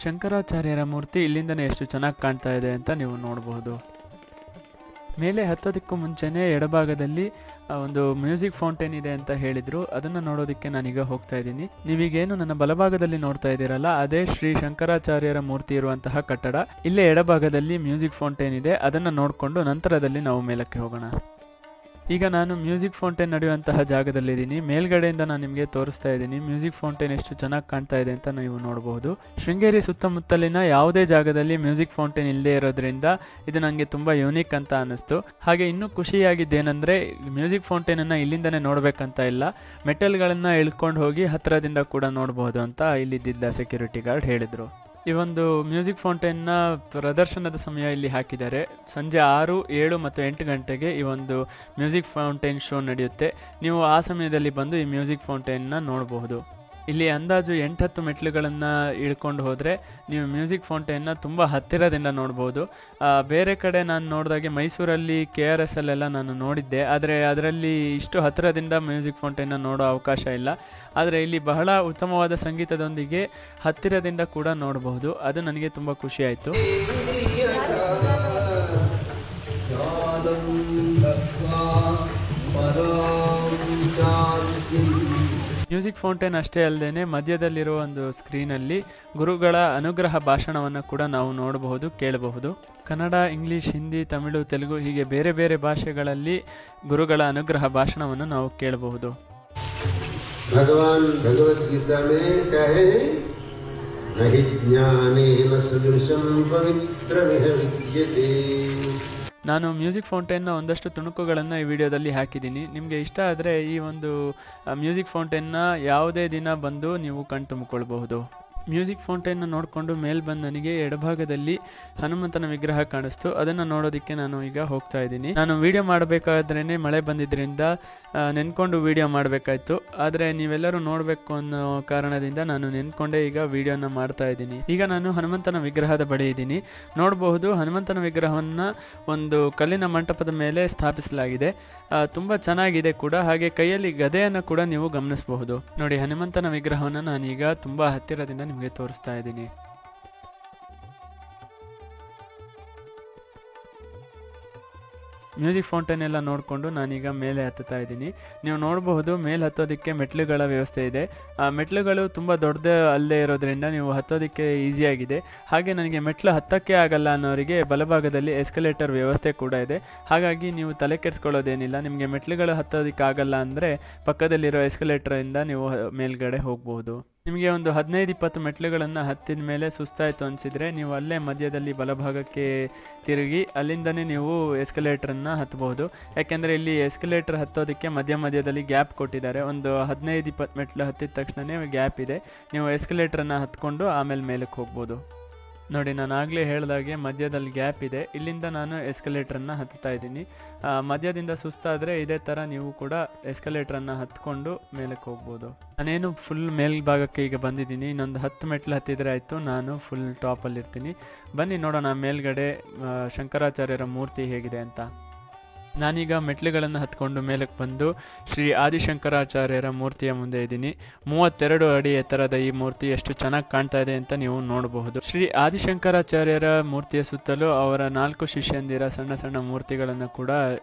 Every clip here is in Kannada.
ಶಂಕರಾಚಾರ್ಯರ ಮೂರ್ತಿ ಇಲ್ಲಿಂದನೇ ಎಷ್ಟು ಚೆನ್ನಾಗಿ ಕಾಣ್ತಾ ಇದೆ ಅಂತ ನೀವು ನೋಡಬಹುದು. ಮೇಲೆ ಹತ್ತೋದಕ್ಕೂ ಮುಂಚೆನೇ ಎಡಭಾಗದಲ್ಲಿ ಒಂದು ಮ್ಯೂಸಿಕ್ ಫೌಂಟೇನ್ ಇದೆ ಅಂತ ಹೇಳಿದ್ರು. ಅದನ್ನು ನೋಡೋದಕ್ಕೆ ನಾನೀಗ ಹೋಗ್ತಾ ಇದ್ದೀನಿ. ನೀವೀಗೇನು ನನ್ನ ಬಲಭಾಗದಲ್ಲಿ ನೋಡ್ತಾ ಇದ್ದೀರಲ್ಲ, ಅದೇ ಶ್ರೀ ಶಂಕರಾಚಾರ್ಯರ ಮೂರ್ತಿ ಇರುವಂತಹ ಕಟ್ಟಡ. ಇಲ್ಲೇ ಎಡಭಾಗದಲ್ಲಿ ಮ್ಯೂಸಿಕ್ ಫೌಂಟೇನ್ ಇದೆ. ಅದನ್ನು ನೋಡಿಕೊಂಡು ನಂತರದಲ್ಲಿ ನಾವು ಮೇಲಕ್ಕೆ ಹೋಗೋಣ. ಈಗ ನಾನು ಮ್ಯೂಸಿಕ್ ಫೌಂಟೇನ್ ನಡೆಯುವಂತಹ ಜಾಗದಲ್ಲಿದ್ದೀನಿ. ಮೇಲ್ಗಡೆಯಿಂದ ನಾನು ನಿಮಗೆ ತೋರಿಸ್ತಾ ಇದ್ದೀನಿ ಮ್ಯೂಸಿಕ್ ಫೌಂಟೇನ್ ಎಷ್ಟು ಚೆನ್ನಾಗಿ ಕಾಣ್ತಾ ಇದೆ ಅಂತ ನೀವು ನೋಡಬಹುದು. ಶೃಂಗೇರಿ ಸುತ್ತಮುತ್ತಲಿನ ಯಾವುದೇ ಜಾಗದಲ್ಲಿ ಮ್ಯೂಸಿಕ್ ಫೌಂಟೇನ್ ಇಲ್ಲದೆ ಇರೋದ್ರಿಂದ ಇದು ನನಗೆ ತುಂಬ ಯೂನಿಕ್ ಅಂತ ಅನ್ನಿಸ್ತು. ಹಾಗೆ ಇನ್ನೂ ಖುಷಿಯಾಗಿದ್ದೇನೆಂದರೆ ಮ್ಯೂಸಿಕ್ ಫೌಂಟೇನನ್ನು ಇಲ್ಲಿಂದನೇ ನೋಡಬೇಕಂತ ಇಲ್ಲ, ಮೆಟಲ್ಗಳನ್ನು ಇಳ್ಕೊಂಡು ಹೋಗಿ ಹತ್ತಿರದಿಂದ ಕೂಡ ನೋಡಬಹುದು ಅಂತ ಇಲ್ಲಿದ್ದ ಸೆಕ್ಯೂರಿಟಿ ಗಾರ್ಡ್ ಹೇಳಿದರು. ಈ ಒಂದು ಮ್ಯೂಸಿಕ್ ಫೌಂಟೇನ್ನ ಪ್ರದರ್ಶನದ ಸಮಯ ಇಲ್ಲಿ ಹಾಕಿದ್ದಾರೆ. ಸಂಜೆ 6, 7 ಮತ್ತು 8 ಗಂಟೆಗೆ ಈ ಒಂದು ಮ್ಯೂಸಿಕ್ ಫೌಂಟೇನ್ ಶೋ ನಡೆಯುತ್ತೆ. ನೀವು ಆ ಸಮಯದಲ್ಲಿ ಬಂದು ಈ ಮ್ಯೂಸಿಕ್ ಫೌಂಟೇನ್ನ ನೋಡಬಹುದು. ಇಲ್ಲಿ ಅಂದಾಜು 8-10 ಮೆಟ್ಲುಗಳನ್ನು ಇಳ್ಕೊಂಡು ಹೋದರೆ ನೀವು ಮ್ಯೂಸಿಕ್ ಫೌಂಟೇನ್ನ ತುಂಬ ಹತ್ತಿರದಿಂದ ನೋಡ್ಬೋದು. ಬೇರೆ ಕಡೆ ನಾನು ನೋಡಿದಾಗೆ ಮೈಸೂರಲ್ಲಿ KRSಲ್ಲೆಲ್ಲ ನಾನು ನೋಡಿದ್ದೆ, ಆದರೆ ಅದರಲ್ಲಿ ಇಷ್ಟು ಹತ್ತಿರದಿಂದ ಮ್ಯೂಸಿಕ್ ಫೌಂಟೇನ್ನ ನೋಡೋ ಅವಕಾಶ ಇಲ್ಲ. ಆದರೆ ಇಲ್ಲಿ ಬಹಳ ಉತ್ತಮವಾದ ಸಂಗೀತದೊಂದಿಗೆ ಹತ್ತಿರದಿಂದ ಕೂಡ ನೋಡಬಹುದು. ಅದು ನನಗೆ ತುಂಬ ಖುಷಿಯಾಯಿತು. ಮ್ಯೂಸಿಕ್ ಫೌಂಟೇನ್ ಅಷ್ಟೇ ಅಲ್ಲದೆ ಮಧ್ಯದಲ್ಲಿರುವ ಒಂದು ಸ್ಕ್ರೀನಲ್ಲಿ ಗುರುಗಳ ಅನುಗ್ರಹ ಭಾಷಣವನ್ನು ಕೂಡ ನಾವು ನೋಡಬಹುದು, ಕೇಳಬಹುದು. ಕನ್ನಡ, ಇಂಗ್ಲಿಷ್, ಹಿಂದಿ, ತಮಿಳು, ತೆಲುಗು ಹೀಗೆ ಬೇರೆ ಬೇರೆ ಭಾಷೆಗಳಲ್ಲಿ ಗುರುಗಳ ಅನುಗ್ರಹ ಭಾಷಣವನ್ನು ನಾವು ಕೇಳಬಹುದು. ಭಗವಾನ್ ಭಗವದ್ಗೀತಾ ಮೇ ಕಹೆ ನಹಿ ಜ್ಞಾನೇನ ಸದೃಶಂ ಪವಿತ್ರಮಿಹ ವಿದ್ಯತೆ. ನಾನು ಮ್ಯೂಸಿಕ್ ಫೌಂಟೇನ್ನ ಒಂದಷ್ಟು ತುಣುಕುಗಳನ್ನು ಈ ವಿಡಿಯೋದಲ್ಲಿ ಹಾಕಿದ್ದೀನಿ. ನಿಮಗೆ ಇಷ್ಟ ಆದರೆ ಈ ಒಂದು ಮ್ಯೂಸಿಕ್ ಫೌಂಟೇನ್ನ ಯಾವುದೇ ದಿನ ಬಂದು ನೀವು ಕಣ್ತುಂಬಿಕೊಳ್ಬಹುದು. ಮ್ಯೂಸಿಕ್ ಫೌಂಟೇನ್ನ ನೋಡಿಕೊಂಡು ಮೇಲೆ ಬಂದು ನನಗೆ ಎಡಭಾಗದಲ್ಲಿ ಹನುಮಂತನ ವಿಗ್ರಹ ಕಾಣಿಸ್ತು. ಅದನ್ನು ನೋಡೋದಕ್ಕೆ ನಾನು ಈಗ ಹೋಗ್ತಾ ಇದ್ದೀನಿ. ನಾನು ವಿಡಿಯೋ ಮಾಡಬೇಕಾದ್ರೇ ಮಳೆ ಬಂದಿದ್ದರಿಂದ ನೆನ್ಕೊಂಡು ವಿಡಿಯೋ ಮಾಡಬೇಕಾಯ್ತು. ಆದರೆ ನೀವೆಲ್ಲರೂ ನೋಡಬೇಕು ಅನ್ನೋ ಕಾರಣದಿಂದ ನಾನು ನೆನ್ಕೊಂಡೇ ಈಗ ವಿಡಿಯೋನ ಮಾಡ್ತಾ ಇದ್ದೀನಿ. ಈಗ ನಾನು ಹನುಮಂತನ ವಿಗ್ರಹದ ಬಳಿ ಇದ್ದೀನಿ. ನೋಡಬಹುದು, ಹನುಮಂತನ ವಿಗ್ರಹವನ್ನು ಒಂದು ಕಲ್ಲಿನ ಮಂಟಪದ ಮೇಲೆ ಸ್ಥಾಪಿಸಲಾಗಿದೆ. ತುಂಬ ಚೆನ್ನಾಗಿದೆ ಕೂಡ. ಹಾಗೆ ಕೈಯಲ್ಲಿ ಗದೆಯನ್ನು ಕೂಡ ನೀವು ಗಮನಿಸಬಹುದು. ನೋಡಿ, ಹನುಮಂತನ ವಿಗ್ರಹವನ್ನು ನಾನೀಗ ತುಂಬ ಹತ್ತಿರದಿಂದ ನಿಮಗೆ ತೋರಿಸ್ತಾ ಇದ್ದೀನಿ. ಮ್ಯೂಸಿಕ್ ಫೌಂಟೇನ್ ಎಲ್ಲ ನೋಡಿಕೊಂಡು ನಾನೀಗ ಮೇಲೆ ಹತ್ತುತ್ತಾ ಇದ್ದೀನಿ. ನೀವು ನೋಡಬಹುದು, ಮೇಲೆ ಹತ್ತೋದಕ್ಕೆ ಮೆಟ್ಲುಗಳ ವ್ಯವಸ್ಥೆ ಇದೆ. ಆ ಮೆಟ್ಲುಗಳು ತುಂಬ ದೊಡ್ಡದೇ ಅಲ್ಲೇ ಇರೋದ್ರಿಂದ ನೀವು ಹತ್ತೋದಕ್ಕೆ ಈಸಿಯಾಗಿದೆ. ಹಾಗೆ ನನಗೆ ಮೆಟ್ಲು ಹತ್ತಕ್ಕೆ ಆಗಲ್ಲ ಅನ್ನೋರಿಗೆ ಬಲಭಾಗದಲ್ಲಿ ಎಸ್ಕಲೇಟರ್ ವ್ಯವಸ್ಥೆ ಕೂಡ ಇದೆ. ಹಾಗಾಗಿ ನೀವು ತಲೆ ಕೆಡಿಸ್ಕೊಳ್ಳೋದೇನಿಲ್ಲ. ನಿಮಗೆ ಮೆಟ್ಲುಗಳು ಹತ್ತೋದಕ್ಕೆ ಆಗಲ್ಲ ಅಂದರೆ ಪಕ್ಕದಲ್ಲಿರೋ ಎಸ್ಕಲೇಟರಿಂದ ನೀವು ಮೇಲ್ಗಡೆ ಹೋಗ್ಬೋದು. ನಿಮಗೆ ಒಂದು 15-20 ಮೆಟ್ಲುಗಳನ್ನು ಹತ್ತಿದ ಮೇಲೆ ಸುಸ್ತಾಯಿತು ಅನಿಸಿದರೆ ನೀವು ಅಲ್ಲೇ ಮಧ್ಯದಲ್ಲಿ ಬಲಭಾಗಕ್ಕೆ ತಿರುಗಿ ಅಲ್ಲಿಂದನೇ ನೀವು ಎಸ್ಕಲೇಟ್ರನ್ನು ಹತ್ತಬಹುದು. ಯಾಕೆಂದರೆ ಇಲ್ಲಿ ಎಸ್ಕಲೇಟರ್ ಹತ್ತೋದಕ್ಕೆ ಮಧ್ಯದಲ್ಲಿ ಗ್ಯಾಪ್ ಕೊಟ್ಟಿದ್ದಾರೆ. ಒಂದು 15-20 ಮೆಟ್ಲು ಹತ್ತಿದ ತಕ್ಷಣವೇ ಗ್ಯಾಪ್ ಇದೆ. ನೀವು ಎಸ್ಕಲೇಟ್ರನ್ನು ಹತ್ಕೊಂಡು ಆಮೇಲೆ ಮೇಲಕ್ಕೆ ಹೋಗ್ಬೋದು. ನೋಡಿ, ನಾನು ಆಗಲೇ ಹೇಳಿದಾಗೆ ಮಧ್ಯದಲ್ಲಿ ಗ್ಯಾಪ್ ಇದೆ. ಇಲ್ಲಿಂದ ನಾನು ಎಸ್ಕಲೇಟ್ರನ್ನು ಹತ್ತುತ್ತಾ ಇದ್ದೀನಿ. ಮಧ್ಯದಿಂದ ಸುಸ್ತಾದರೆ ಇದೇ ಥರ ನೀವು ಕೂಡ ಎಸ್ಕಲೇಟ್ರನ್ನು ಹತ್ಕೊಂಡು ಮೇಲಕ್ಕೆ ಹೋಗ್ಬೋದು. ನಾನೇನು ಫುಲ್ ಮೇಲ್ಭಾಗಕ್ಕೆ ಈಗ ಬಂದಿದ್ದೀನಿ. ಇನ್ನೊಂದು 10 ಮೆಟ್ಲು ಹತ್ತಿದ್ರೆ ಆಯಿತು, ನಾನು ಫುಲ್ ಟಾಪಲ್ಲಿರ್ತೀನಿ. ಬನ್ನಿ ನೋಡೋಣ ಮೇಲ್ಗಡೆ ಶಂಕರಾಚಾರ್ಯರ ಮೂರ್ತಿ ಹೇಗಿದೆ ಅಂತ. ನಾನೀಗ ಮೆಟ್ಲುಗಳನ್ನು ಹತ್ಕೊಂಡು ಮೇಲಕ್ಕೆ ಬಂದು ಶ್ರೀ ಆದಿಶಂಕರಾಚಾರ್ಯರ ಮೂರ್ತಿಯ ಮುಂದೆ ಇದ್ದೀನಿ. 32 ಅಡಿ ಎತ್ತರದ ಈ ಮೂರ್ತಿ ಎಷ್ಟು ಚೆನ್ನಾಗಿ ಕಾಣ್ತಾ ಇದೆ ಅಂತ ನೀವು ನೋಡಬಹುದು. ಶ್ರೀ ಆದಿಶಂಕರಾಚಾರ್ಯರ ಮೂರ್ತಿಯ ಸುತ್ತಲೂ ಅವರ 4 ಶಿಷ್ಯಂದಿರ ಸಣ್ಣ ಸಣ್ಣ ಮೂರ್ತಿಗಳನ್ನು ಕೂಡ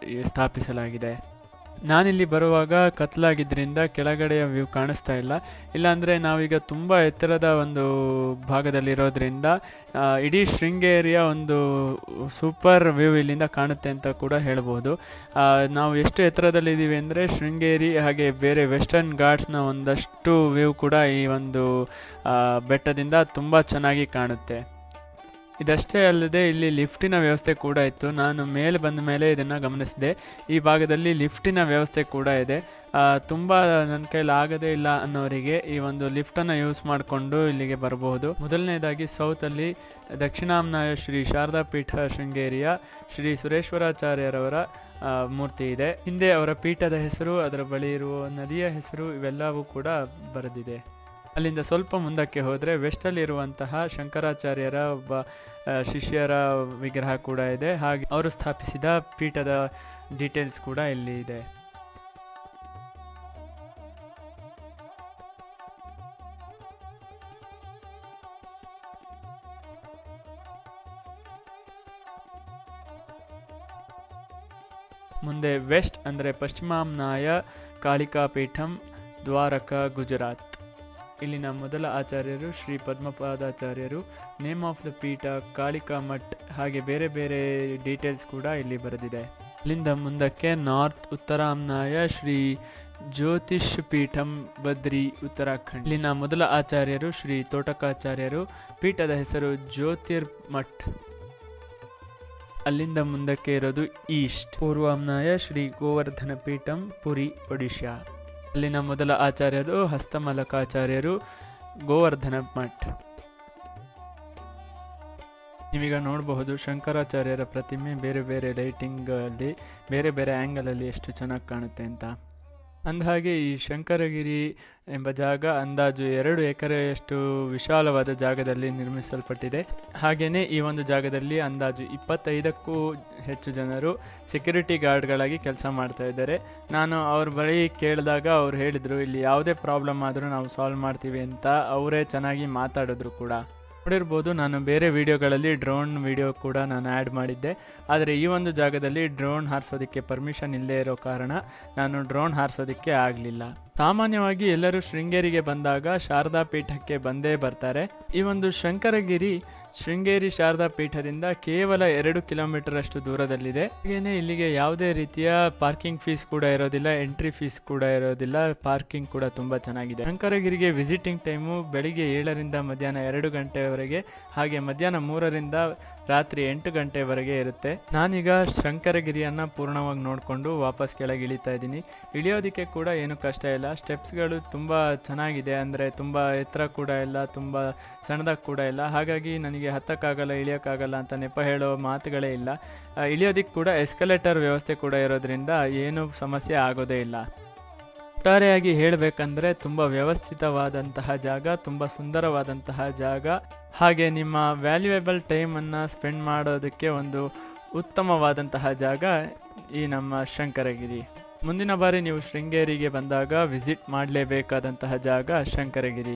ಸ್ಥಾಪಿಸಲಾಗಿದೆ. ನಾನಿಲ್ಲಿ ಬರುವಾಗ ಕತ್ಲಾಗಿದ್ದರಿಂದ ಕೆಳಗಡೆಯ ವ್ಯೂ ಕಾಣಿಸ್ತಾ ಇಲ್ಲ. ಇಲ್ಲಾಂದರೆ ನಾವೀಗ ತುಂಬ ಎತ್ತರದ ಒಂದು ಭಾಗದಲ್ಲಿರೋದ್ರಿಂದ ಇಡೀ ಶೃಂಗೇರಿಯ ಒಂದು ಸೂಪರ್ ವ್ಯೂ ಇಲ್ಲಿಂದ ಕಾಣುತ್ತೆ ಅಂತ ಕೂಡ ಹೇಳ್ಬೋದು. ನಾವು ಎಷ್ಟು ಎತ್ತರದಲ್ಲಿದ್ದೀವಿ ಅಂದರೆ ಶೃಂಗೇರಿ ಹಾಗೆ ಬೇರೆ ವೆಸ್ಟರ್ನ್ ಘಾಟ್ಸ್ನ ಒಂದಷ್ಟು ವ್ಯೂ ಕೂಡ ಈ ಒಂದು ಬೆಟ್ಟದಿಂದ ತುಂಬ ಚೆನ್ನಾಗಿ ಕಾಣುತ್ತೆ. ಇದಷ್ಟೇ ಅಲ್ಲದೆ ಇಲ್ಲಿ ಲಿಫ್ಟಿನ ವ್ಯವಸ್ಥೆ ಕೂಡ ಇತ್ತು. ನಾನು ಮೇಲೆ ಬಂದ ಮೇಲೆ ಇದನ್ನು ಗಮನಿಸಿದೆ. ಈ ಭಾಗದಲ್ಲಿ ಲಿಫ್ಟಿನ ವ್ಯವಸ್ಥೆ ಕೂಡ ಇದೆ. ತುಂಬ ನನ್ನ ಕೈಲಿ ಆಗೋದೇ ಇಲ್ಲ ಅನ್ನೋರಿಗೆ ಈ ಒಂದು ಲಿಫ್ಟನ್ನು ಯೂಸ್ ಮಾಡಿಕೊಂಡು ಇಲ್ಲಿಗೆ ಬರಬಹುದು. ಮೊದಲನೇದಾಗಿ ಸೌತಲ್ಲಿ ದಕ್ಷಿಣಾಮ್ನಾಯ ಶ್ರೀ ಶಾರದಾ ಪೀಠ ಶೃಂಗೇರಿಯ ಶ್ರೀ ಸುರೇಶ್ವರಾಚಾರ್ಯರವರ ಮೂರ್ತಿ ಇದೆ. ಹಿಂದೆ ಅವರ ಪೀಠದ ಹೆಸರು, ಅದರ ಬಳಿ ಇರುವ ನದಿಯ ಹೆಸರು ಇವೆಲ್ಲವೂ ಕೂಡ ಬರೆದಿದೆ. ಅಲ್ಲಿಂದ ಸ್ವಲ್ಪ ಮುಂದಕ್ಕೆ ಹೋದರೆ ವೆಸ್ಟಲ್ಲಿರುವಂತಹ ಶಂಕರಾಚಾರ್ಯರ ಒಬ್ಬ ಶಿಷ್ಯರ ವಿಗ್ರಹ ಕೂಡ ಇದೆ. ಹಾಗೆ ಅವರು ಸ್ಥಾಪಿಸಿದ ಪೀಠದ ಡೀಟೇಲ್ಸ್ ಕೂಡ ಇಲ್ಲಿ ಇದೆ. ಮುಂದೆ ವೆಸ್ಟ್ ಅಂದರೆ ಪಶ್ಚಿಮಾಮ್ನಾಯ ಕಾಳಿಕಾ ಪೀಠಂ, ದ್ವಾರಕ, ಗುಜರಾತ್. ಇಲ್ಲಿನ ಮೊದಲ ಆಚಾರ್ಯರು ಶ್ರೀ ಪದ್ಮಪಾದಾಚಾರ್ಯರು. ನೇಮ್ ಆಫ್ ದ ಪೀಠ ಕಾಳಿಕಾ ಮಠ್, ಹಾಗೆ ಬೇರೆ ಬೇರೆ ಡೀಟೇಲ್ಸ್ ಕೂಡ ಇಲ್ಲಿ ಬರೆದಿದೆ. ಇಲ್ಲಿಂದ ಮುಂದಕ್ಕೆ ನಾರ್ತ್ ಉತ್ತರಾಮ್ನಾಯ ಶ್ರೀ ಜ್ಯೋತಿಷ್ ಪೀಠಂ, ಬದ್ರಿ, ಉತ್ತರಾಖಂಡ್. ಇಲ್ಲಿನ ಮೊದಲ ಆಚಾರ್ಯರು ಶ್ರೀ ತೋಟಕಾಚಾರ್ಯರು. ಪೀಠದ ಹೆಸರು ಜ್ಯೋತಿರ್ ಮಠ್. ಅಲ್ಲಿಂದ ಮುಂದಕ್ಕೆ ಇರೋದು ಈಸ್ಟ್ ಪೂರ್ವಾಮ್ನಾಯ ಶ್ರೀ ಗೋವರ್ಧನ ಪೀಠಂ, ಪುರಿ, ಒಡಿಶಾ. ಅಲ್ಲಿನ ಮೊದಲ ಆಚಾರ್ಯರು ಹಸ್ತಮಲಕಾಚಾರ್ಯರು, ಗೋವರ್ಧನ ಮಠ್. ನೀವೀಗ ನೋಡಬಹುದು ಶಂಕರಾಚಾರ್ಯರ ಪ್ರತಿಮೆ ಬೇರೆ ಬೇರೆ ಲೈಟಿಂಗ್ ಅಲ್ಲಿ ಬೇರೆ ಬೇರೆ ಆ್ಯಂಗಲ್ ಅಲ್ಲಿ ಎಷ್ಟು ಚೆನ್ನಾಗಿ ಕಾಣುತ್ತೆ ಅಂತ. ಅಂದಹಾಗೆ ಈ ಶಂಕರಗಿರಿ ಎಂಬ ಜಾಗ ಅಂದಾಜು 2 ಎಕರೆಯಷ್ಟು ವಿಶಾಲವಾದ ಜಾಗದಲ್ಲಿ ನಿರ್ಮಿಸಲ್ಪಟ್ಟಿದೆ. ಹಾಗೆಯೇ ಈ ಒಂದು ಜಾಗದಲ್ಲಿ ಅಂದಾಜು 25ಕ್ಕೂ ಹೆಚ್ಚು ಜನರು ಸೆಕ್ಯೂರಿಟಿ ಗಾರ್ಡ್ಗಳಾಗಿ ಕೆಲಸ ಮಾಡ್ತಾ ಇದ್ದಾರೆ. ನಾನು ಅವ್ರ ಬಳಿ ಕೇಳಿದಾಗ ಅವ್ರು ಹೇಳಿದರು, ಇಲ್ಲಿ ಯಾವುದೇ ಪ್ರಾಬ್ಲಮ್ ಆದರೂ ನಾವು ಸಾಲ್ವ್ ಮಾಡ್ತೀವಿ ಅಂತ. ಅವರೇ ಚೆನ್ನಾಗಿ ಮಾತಾಡಿದ್ರು ಕೂಡ. ನೋಡಿರ್ಬೋದು, ನಾನು ಬೇರೆ ವಿಡಿಯೋಗಳಲ್ಲಿ ಡ್ರೋನ್ ವಿಡಿಯೋ ಕೂಡ ನಾನು ಆ್ಯಡ್ ಮಾಡಿದ್ದೆ. ಆದರೆ ಈ ಒಂದು ಜಾಗದಲ್ಲಿ ಡ್ರೋನ್ ಹಾರಿಸೋದಕ್ಕೆ ಪರ್ಮಿಷನ್ ಇಲ್ಲದೇ ಇರೋ ಕಾರಣ ನಾನು ಡ್ರೋನ್ ಹಾರಿಸೋದಕ್ಕೆ ಆಗಲಿಲ್ಲ. ಸಾಮಾನ್ಯವಾಗಿ ಎಲ್ಲರೂ ಶೃಂಗೇರಿಗೆ ಬಂದಾಗ ಶಾರದಾ ಪೀಠಕ್ಕೆ ಬಂದೇ ಬರ್ತಾರೆ. ಈ ಒಂದು ಶೃಂಗೇರಿ ಶಾರದಾ ಪೀಠದಿಂದ ಕೇವಲ 2 ಕಿಲೋಮೀಟರ್ ಅಷ್ಟು ದೂರದಲ್ಲಿದೆ. ಹಾಗೆಯೇ ಇಲ್ಲಿಗೆ ಯಾವುದೇ ರೀತಿಯ ಪಾರ್ಕಿಂಗ್ ಫೀಸ್ ಕೂಡ ಇರೋದಿಲ್ಲ, ಎಂಟ್ರಿ ಫೀಸ್ ಕೂಡ ಇರೋದಿಲ್ಲ. ಪಾರ್ಕಿಂಗ್ ಕೂಡ ತುಂಬ ಚೆನ್ನಾಗಿದೆ. ಶಂಕರಗಿರಿಗೆ ವಿಸಿಟಿಂಗ್ ಟೈಮು ಬೆಳಿಗ್ಗೆ 7ರಿಂದ ಮಧ್ಯಾಹ್ನ 2 ಗಂಟೆವರೆಗೆ, ಹಾಗೆ ಮಧ್ಯಾಹ್ನ 3ರಿಂದ ರಾತ್ರಿ 8 ಗಂಟೆವರೆಗೆ ಇರುತ್ತೆ. ನಾನೀಗ ಶಂಕರಗಿರಿಯನ್ನು ಪೂರ್ಣವಾಗಿ ನೋಡಿಕೊಂಡು ವಾಪಸ್ ಕೆಳಗೆ ಇಳಿತಾ ಇದ್ದೀನಿ. ಇಳಿಯೋದಕ್ಕೆ ಕೂಡ ಏನು ಕಷ್ಟ ಇಲ್ಲ. ಸ್ಟೆಪ್ಸ್ಗಳು ತುಂಬ ಚೆನ್ನಾಗಿದೆ, ಅಂದರೆ ತುಂಬ ಎತ್ತರ ಕೂಡ ಇಲ್ಲ, ತುಂಬ ಸಣ್ಣದಾಗಿ ಕೂಡ ಇಲ್ಲ. ಹಾಗಾಗಿ ನನಗೆ ಹತ್ತಕ್ಕಾಗಲ್ಲ, ಇಳಿಯೋಕ್ಕಾಗಲ್ಲ ಅಂತ ನೆಪ ಹೇಳೋ ಮಾತುಗಳೇ ಇಲ್ಲ. ಇಳಿಯೋದಕ್ಕೆ ಕೂಡ ಎಸ್ಕಲೇಟರ್ ವ್ಯವಸ್ಥೆ ಕೂಡ ಇರೋದ್ರಿಂದ ಏನೂ ಸಮಸ್ಯೆ ಆಗೋದೇ ಇಲ್ಲ. ಒಟ್ಟಾರೆಯಾಗಿ ಹೇಳಬೇಕಂದ್ರೆ ತುಂಬ ವ್ಯವಸ್ಥಿತವಾದಂತಹ ಜಾಗ, ತುಂಬ ಸುಂದರವಾದಂತಹ ಜಾಗ. ಹಾಗೆ ನಿಮ್ಮ ವ್ಯಾಲ್ಯೂಯೇಬಲ್ ಟೈಮನ್ನು ಸ್ಪೆಂಡ್ ಮಾಡೋದಕ್ಕೆ ಒಂದು ಉತ್ತಮವಾದಂತಹ ಜಾಗ ಈ ನಮ್ಮ ಶಂಕರಗಿರಿ. ಮುಂದಿನ ಬಾರಿ ನೀವು ಶೃಂಗೇರಿಗೆ ಬಂದಾಗ ವಿಸಿಟ್ ಮಾಡಲೇಬೇಕಾದಂತಹ ಜಾಗ ಶಂಕರಗಿರಿ.